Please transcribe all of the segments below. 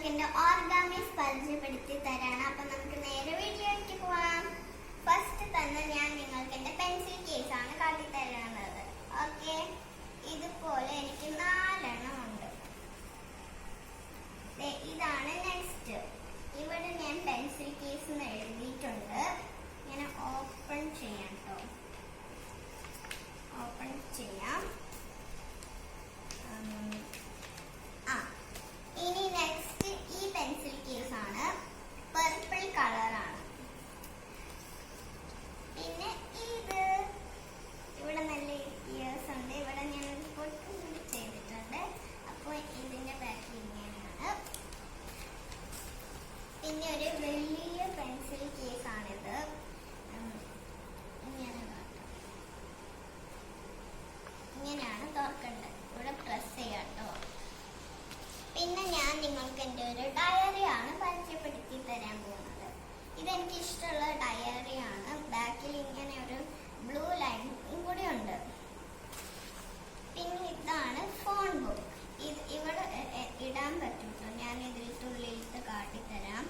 നിങ്ങൾക്ക് എന്റെ ഓർഗാമിസ് പരിചയപ്പെടുത്തി തരാണ്. അപ്പൊ നമുക്ക് നേരെ വീഡിയോയിലേക്ക് പോവാം. ഫസ്റ്റ് തന്നെ ഞാൻ നിങ്ങൾക്ക് എന്റെ പെൻസിൽ കേസ് ആണ് കാട്ടിത്തരാനുള്ളത്. ഓക്കെ, ഇതുപോലെ എനിക്ക് 4 എണ്ണം ഉണ്ട്. ഇതാണ് നെക്സ്റ്റ്. ഇവിടെ ഞാൻ പെൻസിൽ കേസ് എഴുതിയിട്ടുണ്ട്. ഇങ്ങനെ ഓപ്പൺ ചെയ്യാം കേട്ടോ. ഓപ്പൺ ചെയ്യാം. ഇനി നെക്സ്റ്റ് ഈ പെൻസിൽ കേസ് ആണ്. പർപ്പിൾ കളറാണ്. പിന്നെ ഇത് ഇവിടെ നല്ല ഇയേഴ്സ് ഉണ്ട്. ഇവിടെ ഞാൻ ഒരു പൊട്ടും കൂടി ചെയ്തിട്ടുണ്ട്. അപ്പോൾ ഇതിന്റെ ബാക്കിൽ ഇങ്ങനെയാണ്. പിന്നെ ഒരു വലിയ പെൻസിൽ കേസ് ആണിത്. ഇങ്ങനെയാണ് തുറക്കേണ്ടത്. ഇവിടെ പ്രസ് ചെയ്യാം കേട്ടോ. പിന്നെ ഞാൻ നിങ്ങൾക്ക് എൻ്റെ ഒരു ഡയറിയാണ് പരിചയപ്പെടുത്തി തരാൻ പോകുന്നത്. ഇതെനിക്ക് ഇഷ്ടമുള്ള ഡയറിയാണ്. ബാക്കിൽ ഇങ്ങനെ ഒരു ബ്ലൂ ലൈൻ കൂടി ഉണ്ട്. പിന്നെ ഇതാണ് ഫോൺ ബുക്ക്. ഇത് ഇവിടെ ഇടാൻ പറ്റും കേട്ടോ. ഞാൻ ഇതിൽ തുള്ളിയിട്ട് കാട്ടിത്തരാം.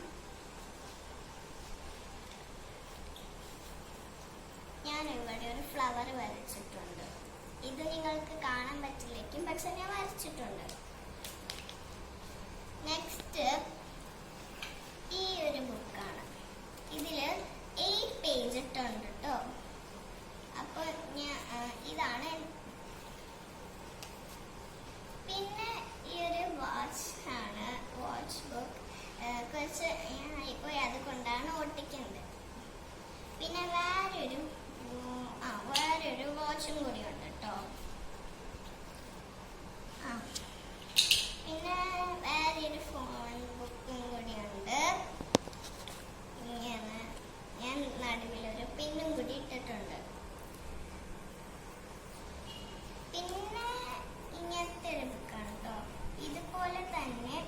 ഞാൻ ഇവിടെ ഒരു ഫ്ലവർ വരച്ചിട്ടുണ്ട്. ഇത് നിങ്ങൾക്ക് കാണാൻ പറ്റില്ലേക്കും, പക്ഷെ ഞാൻ വരച്ചിട്ടുണ്ട്. നെക്സ്റ്റ് ഈ ഒരു ബുക്കാണ്. ഇതില് 8 പേജ് ഇട്ടുണ്ട് കേട്ടോ. അപ്പൊ ഇതാണ്. പിന്നെ ഈ ഒരു വാച്ച് ആണ്, വാച്ച് ബുക്ക്. കുറച്ച് ആയിപ്പോയി, അതുകൊണ്ടാണ് ഒട്ടിക്കുന്നത്. പിന്നെ വേറൊരു വാച്ചും കൂടി ഉണ്ട് കേട്ടോ. പിന്നെ വേറൊരു ഫോൺ ബുക്കും കൂടിയുണ്ട്. ഇങ്ങനെ ഞാൻ നടുവിലൊരു പിന്നും കൂടി ഇട്ടിട്ടുണ്ട്. പിന്നെ ഇങ്ങനത്തെ ഒരു ബുക്കാണ് കേട്ടോ. ഇതുപോലെ തന്നെ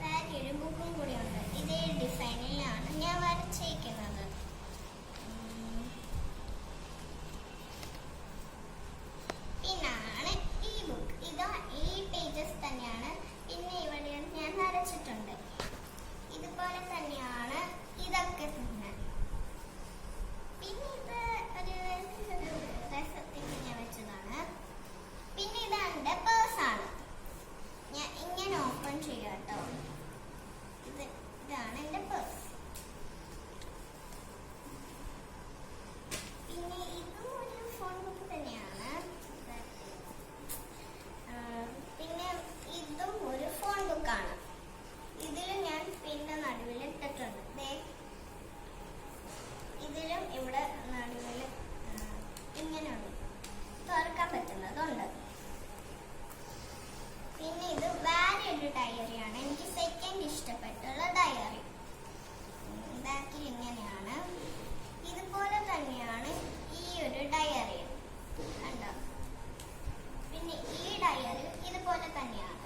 വേറൊരു ബുക്കും കൂടിയുണ്ട്. ഇതേ ഡിസൈനിലാണ് ഞാൻ വരച്ചേക്കുന്നത്. പിന്നാണ് ഈ ബുക്ക്. ഈ പേജസ് തന്നെയാണ്. പിന്നെ ഇവിടെ ഞാൻ വരച്ചിട്ടുണ്ട്. ഇതുപോലെ തന്നെയാണ് ഇതൊക്കെ തന്നെ. പിന്നെ ഇത് ഒരു രസത്തിന് ഞാൻ വെച്ചതാണ്. പിന്നെ ഇതാണ് എൻ്റെ പേഴ്സാണ്. ഞാൻ ഇങ്ങനെ ഓപ്പൺ ചെയ്യാം കേട്ടോ. ഇതാണ് എൻ്റെ പേഴ്സ്. പിന്നെ ഇതും ഒരു ഫോൺ ബുക്ക് തന്നെയാണ്. പിന്നെ ഇതും ഒരു ഫോൺ ബുക്കാണ്. ഇതിൽ ഞാൻ പിന്നെ നടുവിൽ ഇട്ടിട്ടുണ്ട്. ഇതിലും ഇവിടെ നടുവിൽ ഇങ്ങനെയുണ്ട്, തുറക്കാൻ പറ്റുന്നതുണ്ട്. പിന്നെ ഇത് വേറെ ഒരു ഡയറിയാണ്. എനിക്ക് സെക്കൻഡ് ഇഷ്ടപ്പെട്ടുള്ള ഡയറി. ബാക്കിൽ ഇങ്ങനെയാണ്. ഇതുപോലെ തന്നെയാണ് ഈ ഒരു ഡയറി. കണ്ടോ? പിന്നെ ഈ ഡയറി ഇതുപോലെ തന്നെയാണ്.